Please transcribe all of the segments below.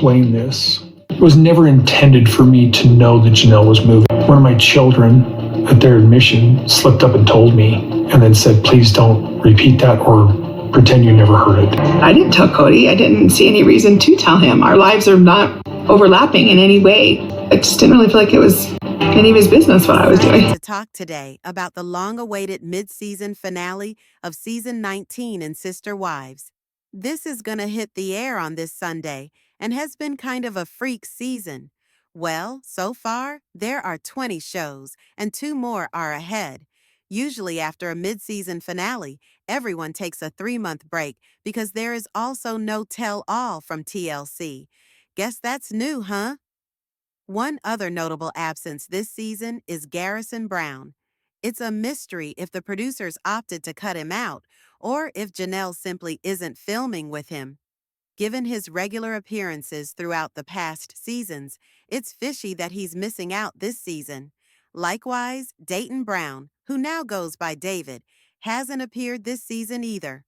explain this. It was never intended for me to know that Janelle was moving. One of my children at their admission slipped up and told me and then said, please don't repeat that or pretend you never heard it. I didn't tell Kody. I didn't see any reason to tell him. Our lives are not overlapping in any way. I just didn't really feel like it was any of his business what I was doing. To talk today about the long-awaited mid-season finale of season 19 in Sister Wives. This is gonna hit the air on this Sunday and has been kind of a freak season. Well, so far, there are 20 shows and 2 more are ahead. Usually after a mid-season finale, everyone takes a 3-month break because there is also no tell-all from TLC. Guess that's new, huh? One other notable absence this season is Garrison Brown. It's a mystery if the producers opted to cut him out or if Janelle simply isn't filming with him. Given his regular appearances throughout the past seasons, it's fishy that he's missing out this season. Likewise, Dayton Brown, who now goes by David, hasn't appeared this season either.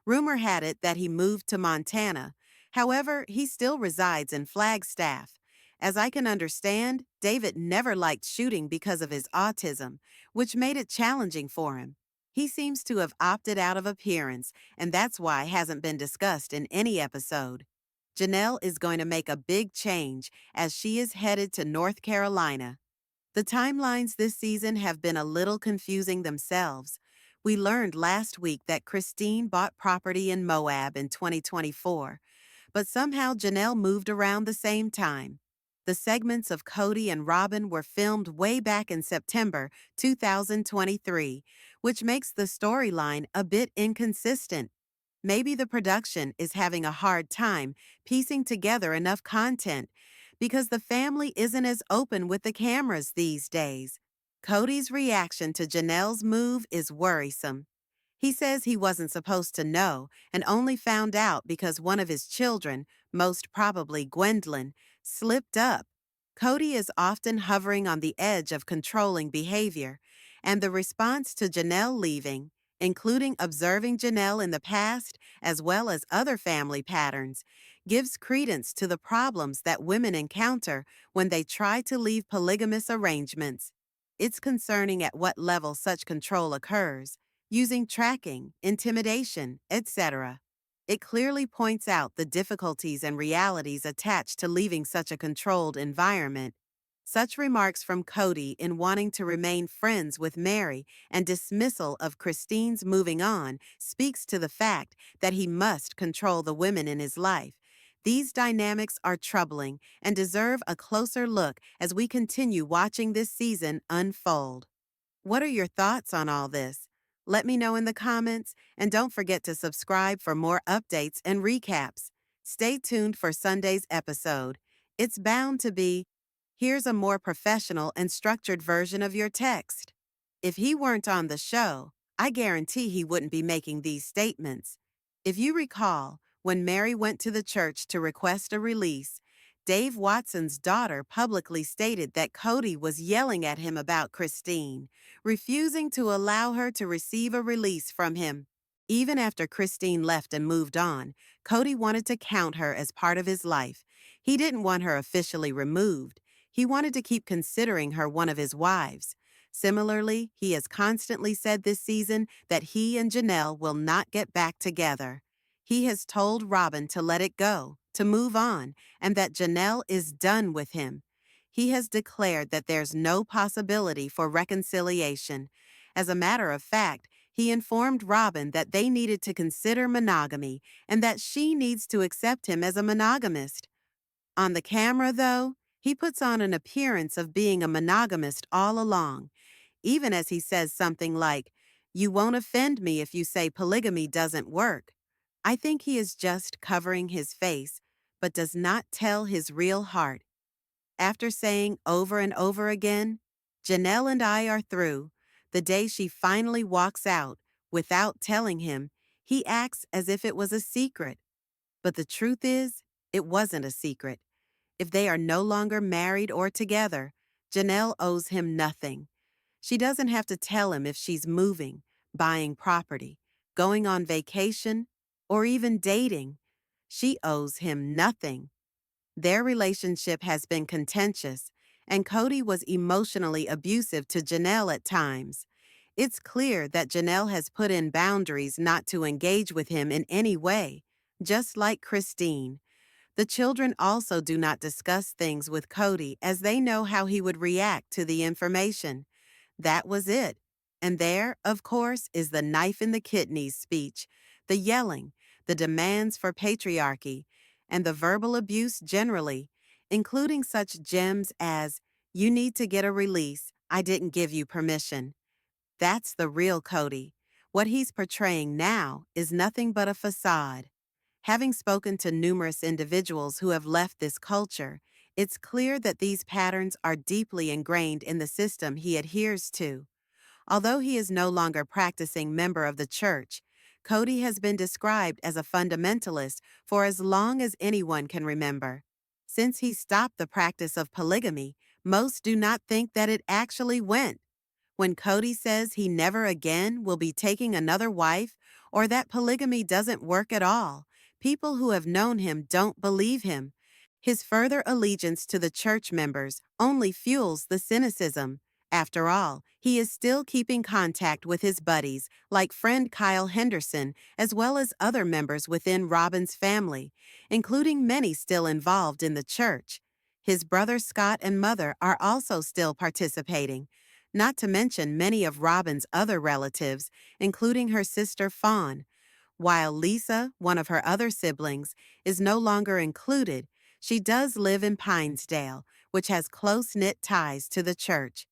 Rumor had it that he moved to Montana. However, he still resides in Flagstaff. As I can understand, David never liked shooting because of his autism, which made it challenging for him. He seems to have opted out of appearance, and that's why hasn't been discussed in any episode. Janelle is going to make a big change as she is headed to North Carolina. The timelines this season have been a little confusing themselves. We learned last week that Christine bought property in Moab in 2024, but somehow Janelle moved around the same time. The segments of Kody and Robin were filmed way back in September 2023, which makes the storyline a bit inconsistent. Maybe the production is having a hard time piecing together enough content because the family isn't as open with the cameras these days. Kody's reaction to Janelle's move is worrisome. He says he wasn't supposed to know and only found out because one of his children, most probably Gwendolyn, slipped up. Kody is often hovering on the edge of controlling behavior, and the response to Janelle leaving, including observing Janelle in the past as well as other family patterns, gives credence to the problems that women encounter when they try to leave polygamous arrangements. It's concerning at what level such control occurs, using tracking, intimidation, etc. It clearly points out the difficulties and realities attached to leaving such a controlled environment. Such remarks from Kody in wanting to remain friends with Mary and dismissal of Christine's moving on speaks to the fact that he must control the women in his life. These dynamics are troubling and deserve a closer look as we continue watching this season unfold. What are your thoughts on all this? Let me know in the comments, and don't forget to subscribe for more updates and recaps. Stay tuned for Sunday's episode. It's bound to be, here's a more professional and structured version of your text. If he weren't on the show, I guarantee he wouldn't be making these statements. If you recall, when Mary went to the church to request a release, Dave Watson's daughter publicly stated that Kody was yelling at him about Christine, refusing to allow her to receive a release from him. Even after Christine left and moved on, Kody wanted to count her as part of his life. He didn't want her officially removed. He wanted to keep considering her one of his wives. Similarly, he has constantly said this season that he and Janelle will not get back together. He has told Robin to let it go, to move on, and that Janelle is done with him. He has declared that there's no possibility for reconciliation. As a matter of fact, he informed Robin that they needed to consider monogamy and that she needs to accept him as a monogamist. On the camera, though, he puts on an appearance of being a monogamist all along, even as he says something like, "You won't offend me if you say polygamy doesn't work." I think he is just covering his face, but does not tell his real heart. After saying over and over again, "Janelle and I are through," the day she finally walks out, without telling him, he acts as if it was a secret. But the truth is, it wasn't a secret. If they are no longer married or together, Janelle owes him nothing. She doesn't have to tell him if she's moving, buying property, going on vacation, or even dating. She owes him nothing. Their relationship has been contentious, and Kody was emotionally abusive to Janelle at times. It's clear that Janelle has put in boundaries not to engage with him in any way, just like Christine. The children also do not discuss things with Kody as they know how he would react to the information. That was it. And there, of course, is the knife in the kidneys speech, the yelling, the demands for patriarchy, and the verbal abuse generally, including such gems as, "You need to get a release. I didn't give you permission." That's the real Kody. What he's portraying now is nothing but a facade. Having spoken to numerous individuals who have left this culture, it's clear that these patterns are deeply ingrained in the system he adheres to. Although he is no longer practicing member of the church, Kody has been described as a fundamentalist for as long as anyone can remember. Since he stopped the practice of polygamy, most do not think that it actually went. When Kody says he never again will be taking another wife or that polygamy doesn't work at all, people who have known him don't believe him. His further allegiance to the church members only fuels the cynicism. After all, he is still keeping contact with his buddies, like friend Kyle Henderson, as well as other members within Robin's family, including many still involved in the church. His brother Scott and mother are also still participating, not to mention many of Robin's other relatives, including her sister Fawn. While Lisa, one of her other siblings, is no longer included, she does live in Pinesdale, which has close-knit ties to the church.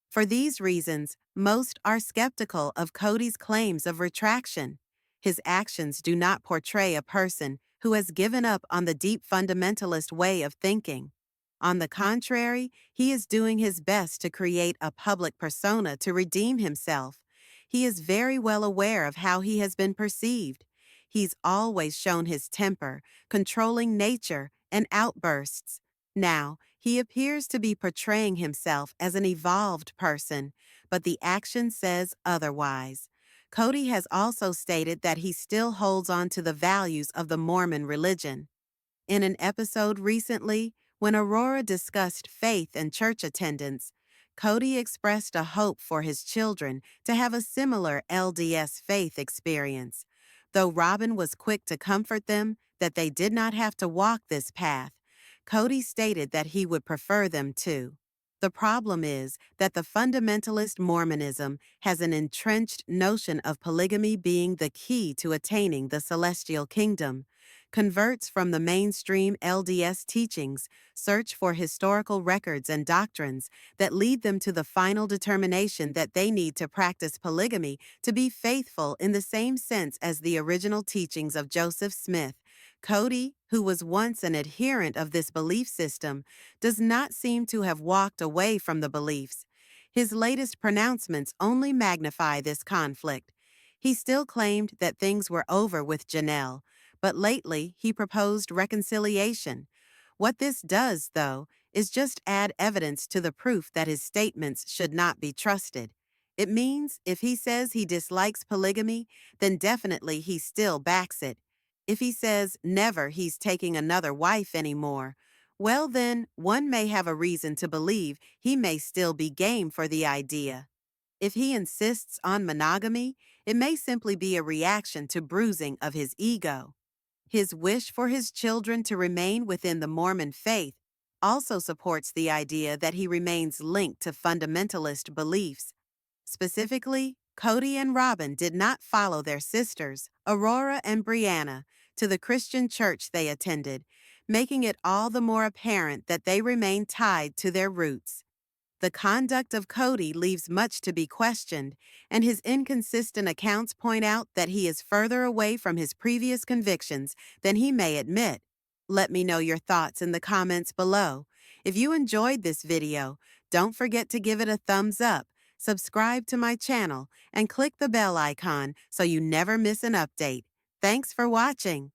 For these reasons, most are skeptical of Kody's claims of retraction. His actions do not portray a person who has given up on the deep fundamentalist way of thinking. On the contrary, he is doing his best to create a public persona to redeem himself. He is very well aware of how he has been perceived. He's always shown his temper, controlling nature, and outbursts. Now, he appears to be portraying himself as an evolved person, but the action says otherwise. Kody has also stated that he still holds on to the values of the Mormon religion. In an episode recently, when Aurora discussed faith and church attendance, Kody expressed a hope for his children to have a similar LDS faith experience. Though Robin was quick to comfort them that they did not have to walk this path, Kody stated that he would prefer them to. The problem is that the fundamentalist Mormonism has an entrenched notion of polygamy being the key to attaining the celestial kingdom. Converts from the mainstream LDS teachings search for historical records and doctrines that lead them to the final determination that they need to practice polygamy to be faithful in the same sense as the original teachings of Joseph Smith. Kody, who was once an adherent of this belief system, does not seem to have walked away from the beliefs. His latest pronouncements only magnify this conflict. He still claimed that things were over with Janelle, but lately he proposed reconciliation. What this does, though, is just add evidence to the proof that his statements should not be trusted. It means if he says he dislikes polygamy, then definitely he still backs it. If he says never he's taking another wife anymore, well then, one may have a reason to believe he may still be game for the idea. If he insists on monogamy, it may simply be a reaction to bruising of his ego. His wish for his children to remain within the Mormon faith also supports the idea that he remains linked to fundamentalist beliefs. Specifically, Kody and Robin did not follow their sisters, Aurora and Brianna, to the Christian church they attended, making it all the more apparent that they remain tied to their roots. The conduct of Kody leaves much to be questioned, and his inconsistent accounts point out that he is further away from his previous convictions than he may admit. Let me know your thoughts in the comments below. If you enjoyed this video, don't forget to give it a thumbs up, subscribe to my channel, and click the bell icon so you never miss an update. Thanks for watching.